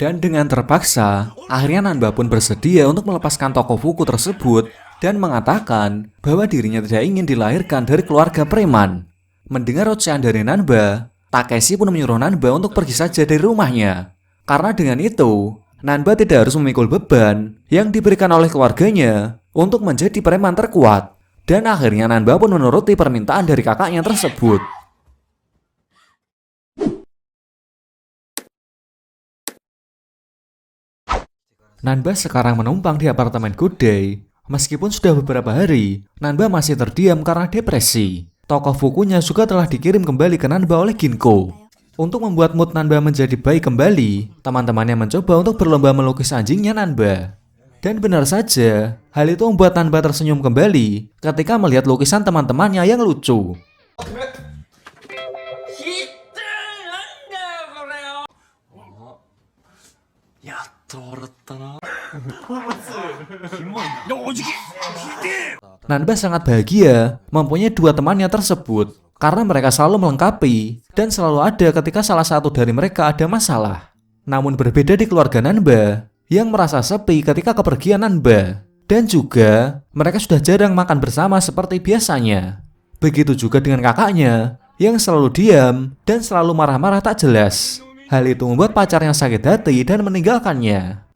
Dan dengan terpaksa, akhirnya Nanba pun bersedia untuk melepaskan tokoh Fuku tersebut dan mengatakan bahwa dirinya tidak ingin dilahirkan dari keluarga preman. Mendengar ocehan dari Nanba, Takeshi pun menyuruh Nanba untuk pergi saja dari rumahnya. Karena dengan itu, Nanba tidak harus memikul beban yang diberikan oleh keluarganya untuk menjadi preman terkuat. Dan akhirnya Nanba pun menuruti permintaan dari kakaknya tersebut. Nanba sekarang menumpang di apartemen Good Day. Meskipun sudah beberapa hari, Nanba masih terdiam karena depresi. Tokoh Fukunya juga telah dikirim kembali ke Nanba oleh Ginko. Untuk membuat mood Nanba menjadi baik kembali, teman-temannya mencoba untuk berlomba melukis anjingnya Nanba. Dan benar saja, hal itu membuat Nanba tersenyum kembali ketika melihat lukisan teman-temannya yang lucu. Nanba sangat bahagia mempunyai dua temannya tersebut karena mereka selalu melengkapi dan selalu ada ketika salah satu dari mereka ada masalah. Namun berbeda di keluarga Nanba yang merasa sepi ketika kepergian Nanba, dan juga mereka sudah jarang makan bersama seperti biasanya. Begitu juga dengan kakaknya yang selalu diam dan selalu marah-marah tak jelas. Hal itu membuat pacarnya sakit hati dan meninggalkannya.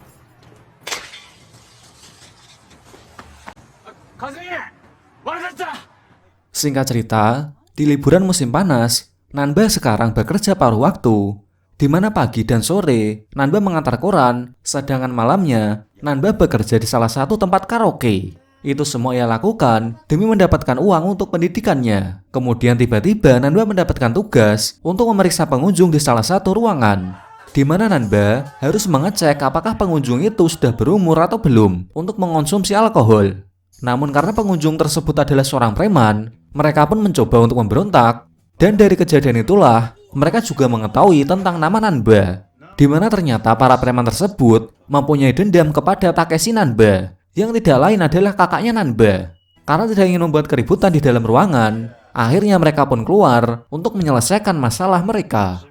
Singkat cerita, di liburan musim panas, Nanba sekarang bekerja paruh waktu, di mana pagi dan sore Nanba mengantar koran, sedangkan malamnya Nanba bekerja di salah satu tempat karaoke. Itu semua ia lakukan demi mendapatkan uang untuk pendidikannya. Kemudian tiba-tiba Nanba mendapatkan tugas untuk memeriksa pengunjung di salah satu ruangan, di mana Nanba harus mengecek apakah pengunjung itu sudah berumur atau belum untuk mengonsumsi alkohol. Namun karena pengunjung tersebut adalah seorang preman, mereka pun mencoba untuk memberontak. Dan dari kejadian itulah, mereka juga mengetahui tentang nama Nanba, di mana ternyata para preman tersebut mempunyai dendam kepada Takeshi Nanba, yang tidak lain adalah kakaknya Nanba. Karena tidak ingin membuat keributan di dalam ruangan, akhirnya mereka pun keluar untuk menyelesaikan masalah mereka.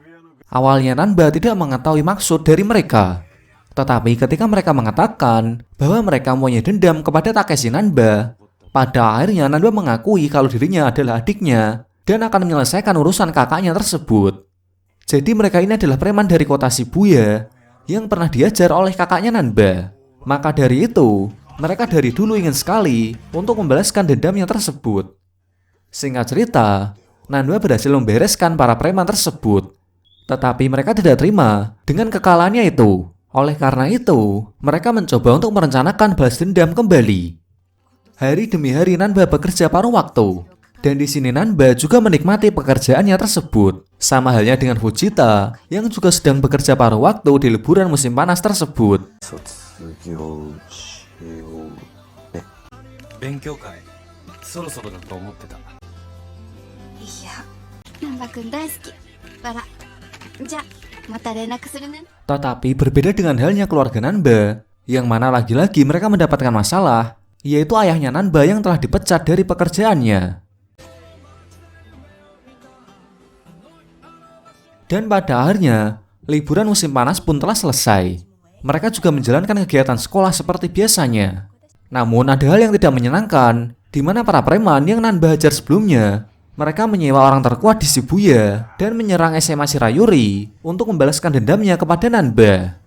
Awalnya Nanba tidak mengetahui maksud dari mereka. Tetapi ketika mereka mengatakan bahwa mereka mempunyai dendam kepada Takeshi Nanba, pada akhirnya Nanba mengakui kalau dirinya adalah adiknya dan akan menyelesaikan urusan kakaknya tersebut. Jadi mereka ini adalah preman dari kota Shibuya yang pernah diajar oleh kakaknya Nanba. Maka dari itu, mereka dari dulu ingin sekali untuk membalaskan dendamnya tersebut. Singkat cerita, Nanba berhasil membereskan para preman tersebut. Tetapi mereka tidak terima dengan kekalahannya itu. Oleh karena itu, mereka mencoba untuk merencanakan balas dendam kembali. Hari demi hari Nanba bekerja paruh waktu. Dan di sini Nanba juga menikmati pekerjaannya tersebut. Sama halnya dengan Fujita yang juga sedang bekerja paruh waktu di liburan musim panas tersebut. Tetapi berbeda dengan halnya keluarga Nanba, yang mana lagi-lagi mereka mendapatkan masalah, yaitu ayahnya Nanba yang telah dipecat dari pekerjaannya. Dan pada akhirnya, liburan musim panas pun telah selesai. Mereka juga menjalankan kegiatan sekolah seperti biasanya. Namun ada hal yang tidak menyenangkan, di mana para preman yang Nanba hajar sebelumnya, mereka menyewa orang terkuat di Shibuya dan menyerang SMA Shirayuri untuk membalaskan dendamnya kepada Nanba.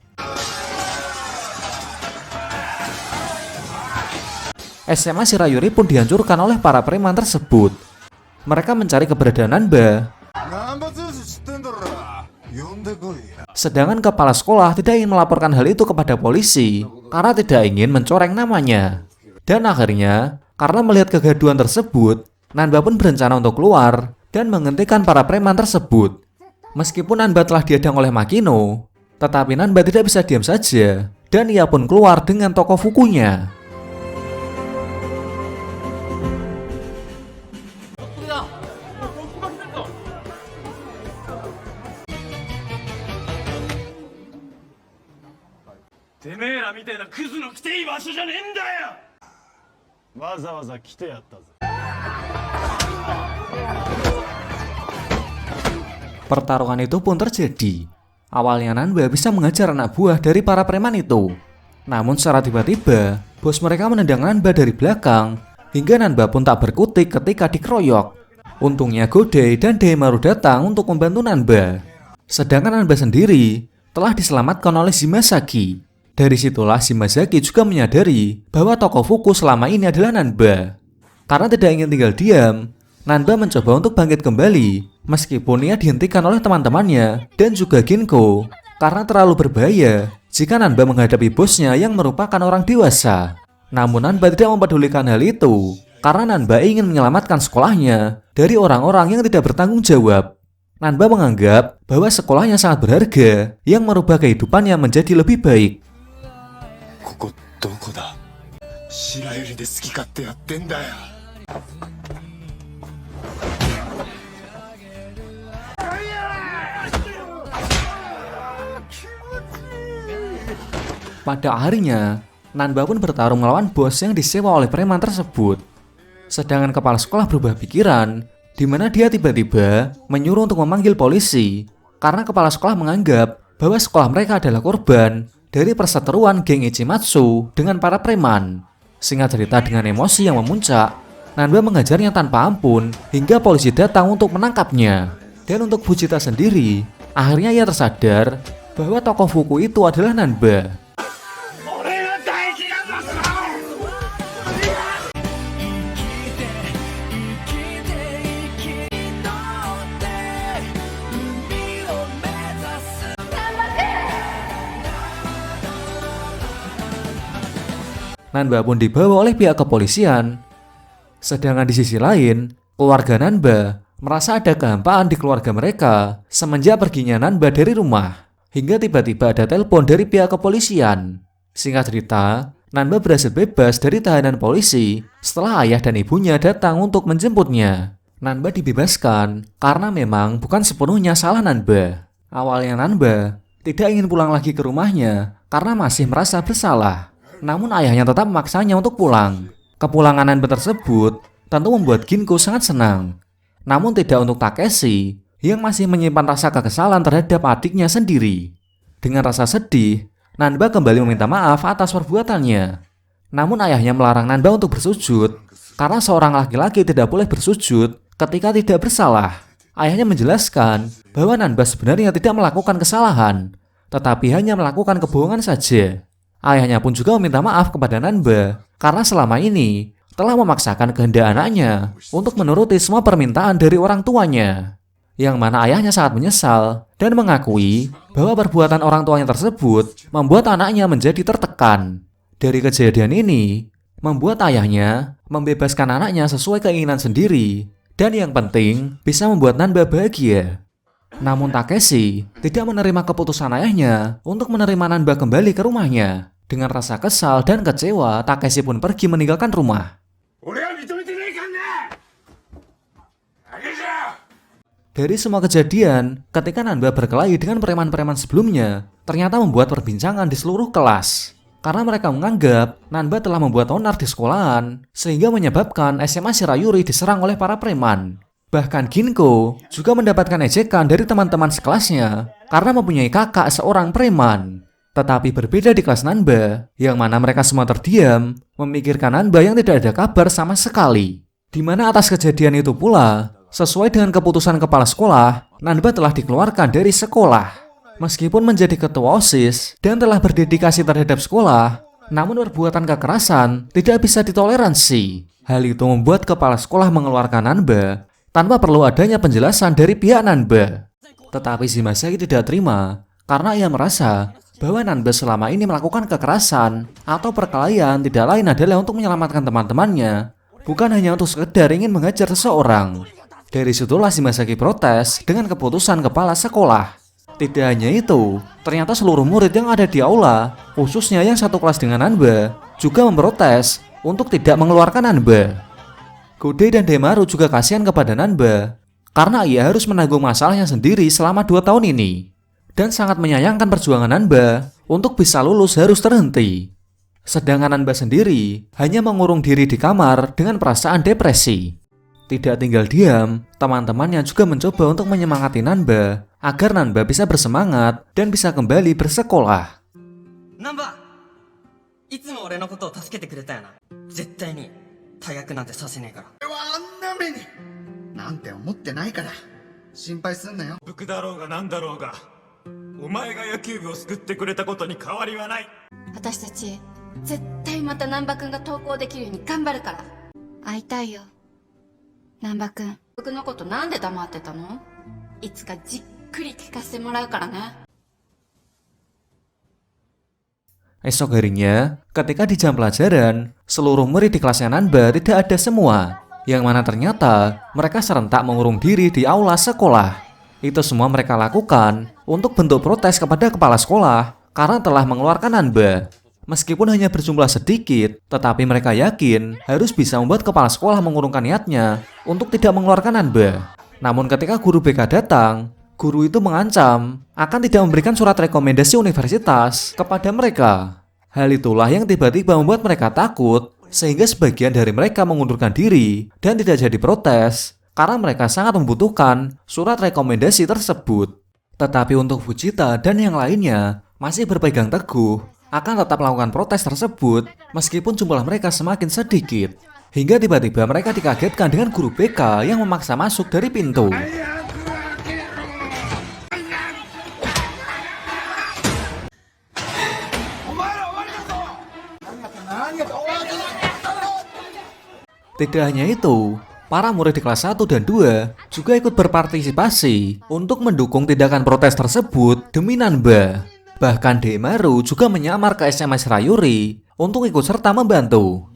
SMA Shirayuri pun dihancurkan oleh para preman tersebut. Mereka mencari keberadaan Nanba. Sedangkan kepala sekolah tidak ingin melaporkan hal itu kepada polisi karena tidak ingin mencoreng namanya. Dan akhirnya, karena melihat kegaduhan tersebut, Nanba pun berencana untuk keluar dan menghentikan para preman tersebut. Meskipun Nanba telah dihadang oleh Makino, tetapi Nanba tidak bisa diam saja dan ia pun keluar dengan tokoh Fukunya. Pertarungan itu pun terjadi. Awalnya Nanba bisa mengejar anak buah dari para preman itu. Namun secara tiba-tiba, bos mereka menendang Nanba dari belakang, hingga Nanba pun tak berkutik ketika dikeroyok. Untungnya Godei dan Daimaru datang untuk membantu Nanba. Sedangkan Nanba sendiri telah diselamatkan oleh Shimazaki. Dari situlah Shimazaki juga menyadari bahwa tokoh Fuku selama ini adalah Nanba. Karena tidak ingin tinggal diam, Nanba mencoba untuk bangkit kembali, meskipun ia dihentikan oleh teman-temannya dan juga Ginko, karena terlalu berbahaya jika Nanba menghadapi bosnya yang merupakan orang dewasa. Namun Nanba tidak mempedulikan hal itu, karena Nanba ingin menyelamatkan sekolahnya dari orang-orang yang tidak bertanggung jawab. Nanba menganggap bahwa sekolahnya sangat berharga yang merubah kehidupannya menjadi lebih baik. Pada akhirnya, Nanba pun bertarung melawan bos yang disewa oleh preman tersebut. Sedangkan kepala sekolah berubah pikiran, di mana dia tiba-tiba menyuruh untuk memanggil polisi karena kepala sekolah menganggap bahwa sekolah mereka adalah korban dari perseteruan geng Ichimatsu dengan para preman. Singkat cerita, dengan emosi yang memuncak, Nanba mengajarnya tanpa ampun hingga polisi datang untuk menangkapnya. Dan untuk Fujita sendiri, akhirnya ia tersadar bahwa tokoh Fuku itu adalah Nanba. Nanba pun dibawa oleh pihak kepolisian. Sedangkan di sisi lain, keluarga Nanba merasa ada kehampaan di keluarga mereka semenjak perginya Nanba dari rumah. Hingga tiba-tiba ada telepon dari pihak kepolisian. Singkat cerita, Nanba berhasil bebas dari tahanan polisi setelah ayah dan ibunya datang untuk menjemputnya. Nanba dibebaskan karena memang bukan sepenuhnya salah Nanba. Awalnya Nanba tidak ingin pulang lagi ke rumahnya karena masih merasa bersalah. Namun ayahnya tetap memaksanya untuk pulang. Kepulangan Nanba tersebut tentu membuat Ginko sangat senang. Namun tidak untuk Takeshi yang masih menyimpan rasa kekesalan terhadap adiknya sendiri. Dengan rasa sedih, Nanba kembali meminta maaf atas perbuatannya. Namun ayahnya melarang Nanba untuk bersujud karena seorang laki-laki tidak boleh bersujud ketika tidak bersalah. Ayahnya menjelaskan bahwa Nanba sebenarnya tidak melakukan kesalahan, tetapi hanya melakukan kebohongan saja. Ayahnya pun juga meminta maaf kepada Nanba karena selama ini telah memaksakan kehendak anaknya untuk menuruti semua permintaan dari orang tuanya. Yang mana ayahnya sangat menyesal dan mengakui bahwa perbuatan orang tuanya tersebut membuat anaknya menjadi tertekan. Dari kejadian ini, membuat ayahnya membebaskan anaknya sesuai keinginan sendiri dan yang penting bisa membuat Nanba bahagia. Namun Takeshi tidak menerima keputusan ayahnya untuk menerima Nanba kembali ke rumahnya. Dengan rasa kesal dan kecewa, Takeshi pun pergi meninggalkan rumah. Dari semua kejadian, ketika Nanba berkelahi dengan preman-preman sebelumnya, ternyata membuat perbincangan di seluruh kelas. Karena mereka menganggap Nanba telah membuat onar di sekolahan, sehingga menyebabkan SMA Shirayuri diserang oleh para preman. Bahkan Ginko juga mendapatkan ejekan dari teman-teman sekelasnya karena mempunyai kakak seorang preman. Tetapi berbeda di kelas Nanba, yang mana mereka semua terdiam, memikirkan Nanba yang tidak ada kabar sama sekali. Di mana atas kejadian itu pula, sesuai dengan keputusan kepala sekolah, Nanba telah dikeluarkan dari sekolah. Meskipun menjadi ketua OSIS dan telah berdedikasi terhadap sekolah, namun perbuatan kekerasan tidak bisa ditoleransi. Hal itu membuat kepala sekolah mengeluarkan Nanba tanpa perlu adanya penjelasan dari pihak Nanba. Tetapi Shimazaki tidak terima karena ia merasa bahwa Nanba selama ini melakukan kekerasan atau perkelahian tidak lain adalah untuk menyelamatkan teman-temannya, bukan hanya untuk sekedar ingin mengajar seseorang. Dari situlah Shimazaki protes dengan keputusan kepala sekolah. Tidak hanya itu, ternyata seluruh murid yang ada di aula, khususnya yang satu kelas dengan Nanba, juga memprotes untuk tidak mengeluarkan Nanba. Godei dan Daimaru juga kasihan kepada Nanba karena ia harus menanggung masalahnya sendiri selama 2 tahun ini. Dan sangat menyayangkan perjuangan Nanba untuk bisa lulus harus terhenti. Sedangkan Nanba sendiri hanya mengurung diri di kamar dengan perasaan depresi. Tidak tinggal diam, teman-temannya juga mencoba untuk menyemangati Nanba agar Nanba bisa bersemangat dan bisa kembali bersekolah. ナンバいつも俺のことを助けてくれたよな。絶対に退学なんてさせねえから。俺はあんな目になんて思ってないから心配すんなよ。僕だろうがなんだろうが、お前が野球部を救ってくれたことに変わりはない。私たち絶対また難波くんが登校できるように頑張るから。会いたいよ難波くん。僕のことなんで黙ってたの？いつかじっくり聞かせてもらうからね。 Esok harinya, ketika di jam pelajaran, seluruh murid di kelasnya Nanba tidak ada semua. Yang mana ternyata mereka serentak mengurung diri di aula sekolah. Itu semua mereka lakukan untuk bentuk protes kepada kepala sekolah karena telah mengeluarkan Nanba. Meskipun hanya berjumlah sedikit, tetapi mereka yakin harus bisa membuat kepala sekolah mengurungkan niatnya untuk tidak mengeluarkan Nanba. Namun ketika guru BK datang, guru itu mengancam akan tidak memberikan surat rekomendasi universitas kepada mereka. Hal itulah yang tiba-tiba membuat mereka takut, sehingga sebagian dari mereka mengundurkan diri dan tidak jadi protes karena mereka sangat membutuhkan surat rekomendasi tersebut. Tetapi untuk Fujita dan yang lainnya masih berpegang teguh akan tetap melakukan protes tersebut meskipun jumlah mereka semakin sedikit. Hingga tiba-tiba mereka dikagetkan dengan guru BK yang memaksa masuk dari pintu. Tidak hanya itu, para murid di kelas 1 dan 2 juga ikut berpartisipasi untuk mendukung tindakan protes tersebut demi Nanba. Bahkan Demaru juga menyamar ke SMA Shirayuri untuk ikut serta membantu.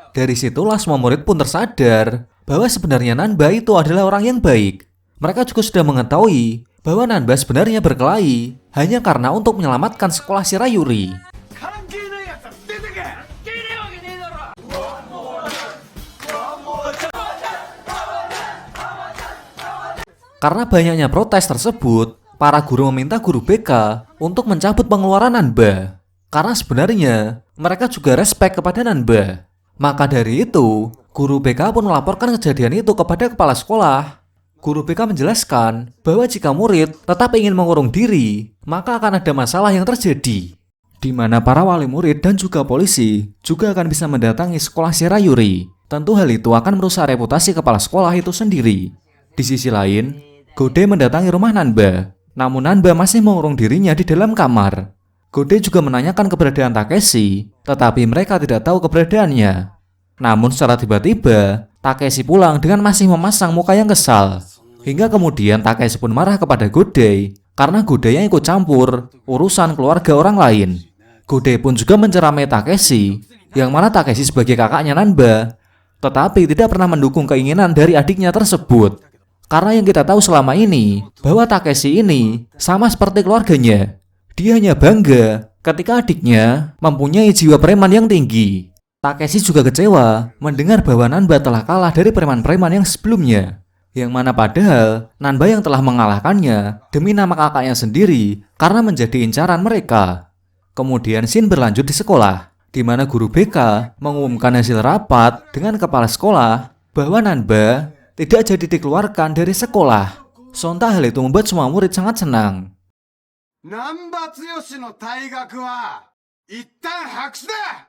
Dari situlah semua murid pun tersadar bahwa sebenarnya Nanba itu adalah orang yang baik. Mereka juga sudah mengetahui bahwa Nanba sebenarnya berkelahi hanya karena untuk menyelamatkan sekolah Shirayuri. Karena banyaknya protes tersebut, para guru meminta guru BK untuk mencabut pengeluaran Nanba. Karena sebenarnya mereka juga respek kepada Nanba. Maka dari itu, guru BK pun melaporkan kejadian itu kepada kepala sekolah. Guru BK menjelaskan bahwa jika murid tetap ingin mengurung diri, maka akan ada masalah yang terjadi, di mana para wali murid dan juga polisi juga akan bisa mendatangi sekolah Shirayuri. Tentu hal itu akan merusak reputasi kepala sekolah itu sendiri. Di sisi lain, Gode mendatangi rumah Nanba, namun Nanba masih mengurung dirinya di dalam kamar. Gode juga menanyakan keberadaan Takeshi, tetapi mereka tidak tahu keberadaannya. Namun secara tiba-tiba, Takeshi pulang dengan masih memasang muka yang kesal. Hingga kemudian Takeshi pun marah kepada Gode karena Gode yang ikut campur urusan keluarga orang lain. Gode pun juga menceramai Takeshi, yang mana Takeshi sebagai kakaknya Nanba, tetapi tidak pernah mendukung keinginan dari adiknya tersebut. Karena yang kita tahu selama ini, bahwa Takeshi ini sama seperti keluarganya. Dia hanya bangga ketika adiknya mempunyai jiwa preman yang tinggi. Takeshi juga kecewa mendengar bahwa Nanba telah kalah dari preman-preman yang sebelumnya. Yang mana padahal Nanba yang telah mengalahkannya demi nama kakaknya sendiri karena menjadi incaran mereka. Kemudian scene berlanjut di sekolah, di mana guru BK mengumumkan hasil rapat dengan kepala sekolah bahwa Nanba tidak jadi dikeluarkan dari sekolah. Sontak hal itu membuat semua murid sangat senang. Nanba Tsuyoshi no taigaku wa ittan hakusu da!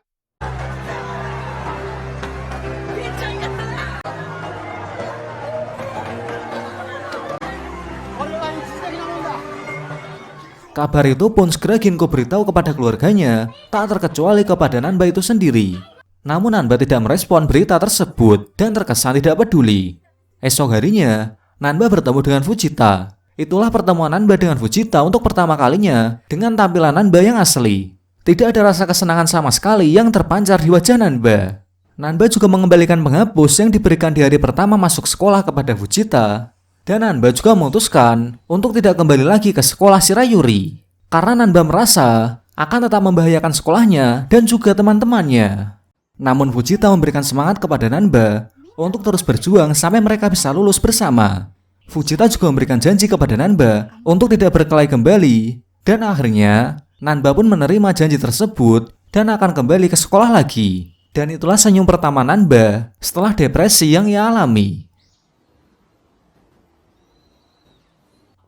Kabar itu pun segera Ginko beritahu kepada keluarganya, tak terkecuali kepada Nanba itu sendiri. Namun Nanba tidak merespon berita tersebut dan terkesan tidak peduli. Esok harinya, Nanba bertemu dengan Fujita. Itulah pertemuan Nanba dengan Fujita untuk pertama kalinya dengan tampilan Nanba yang asli. Tidak ada rasa kesenangan sama sekali yang terpancar di wajah Nanba. Nanba juga mengembalikan penghapus yang diberikan di hari pertama masuk sekolah kepada Fujita. Dan Nanba juga memutuskan untuk tidak kembali lagi ke sekolah Shirayuri. Karena Nanba merasa akan tetap membahayakan sekolahnya dan juga teman-temannya. Namun Fujita memberikan semangat kepada Nanba untuk terus berjuang sampai mereka bisa lulus bersama. Fujita juga memberikan janji kepada Nanba untuk tidak berkelahi kembali. Dan akhirnya, Nanba pun menerima janji tersebut dan akan kembali ke sekolah lagi. Dan itulah senyum pertama Nanba setelah depresi yang ia alami.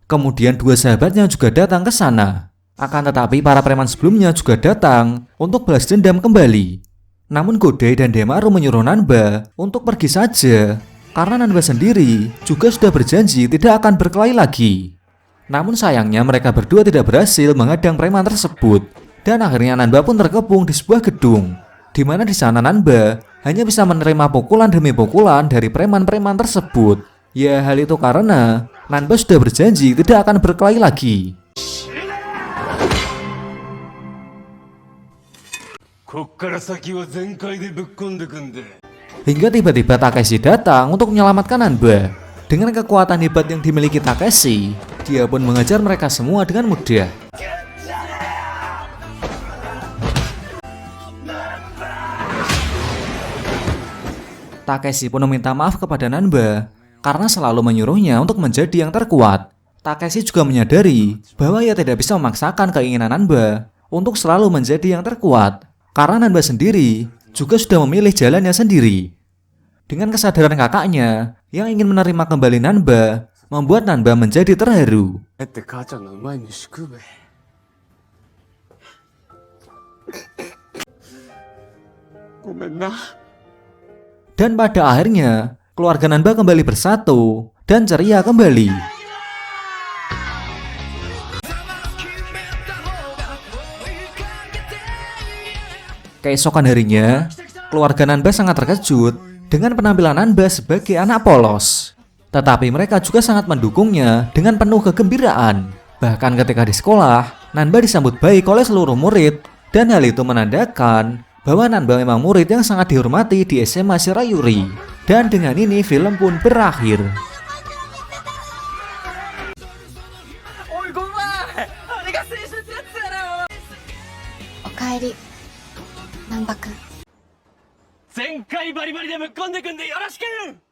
Kemudian dua sahabatnya juga datang ke sana. Akan tetapi para preman sebelumnya juga datang untuk balas dendam kembali. Namun Godai dan Demaru menyuruh Nanba untuk pergi saja, karena Nanba sendiri juga sudah berjanji tidak akan berkelahi lagi. Namun sayangnya mereka berdua tidak berhasil menghadang preman tersebut. Dan akhirnya Nanba pun terkepung di sebuah gedung, di mana di sana Nanba hanya bisa menerima pukulan demi pukulan dari preman-preman tersebut. Ya, hal itu karena Nanba sudah berjanji tidak akan berkelahi lagi. Hingga tiba-tiba Takeshi datang untuk menyelamatkan Nanba. Dengan kekuatan hebat yang dimiliki Takeshi, dia pun mengejar mereka semua dengan mudah. Takeshi pun meminta maaf kepada Nanba karena selalu menyuruhnya untuk menjadi yang terkuat. Takeshi juga menyadari bahwa ia tidak bisa memaksakan keinginan Nanba untuk selalu menjadi yang terkuat, karena Nanba sendiri juga sudah memilih jalannya sendiri. Dengan kesadaran kakaknya yang ingin menerima kembali Nanba, membuat Nanba menjadi terharu. Dan pada akhirnya, keluarga Nanba kembali bersatu dan ceria kembali. Keesokan harinya, keluarga Nanba sangat terkejut dengan penampilan Nanba sebagai anak polos. Tetapi mereka juga sangat mendukungnya dengan penuh kegembiraan. Bahkan ketika di sekolah, Nanba disambut baik oleh seluruh murid, dan hal itu menandakan bahwa Nanba memang murid yang sangat dihormati di SMA Shirayuri. Dan dengan ini film pun berakhir. Okaeri, Nanba-kun. 全開バリバリでぶっこんでくんでよろしく。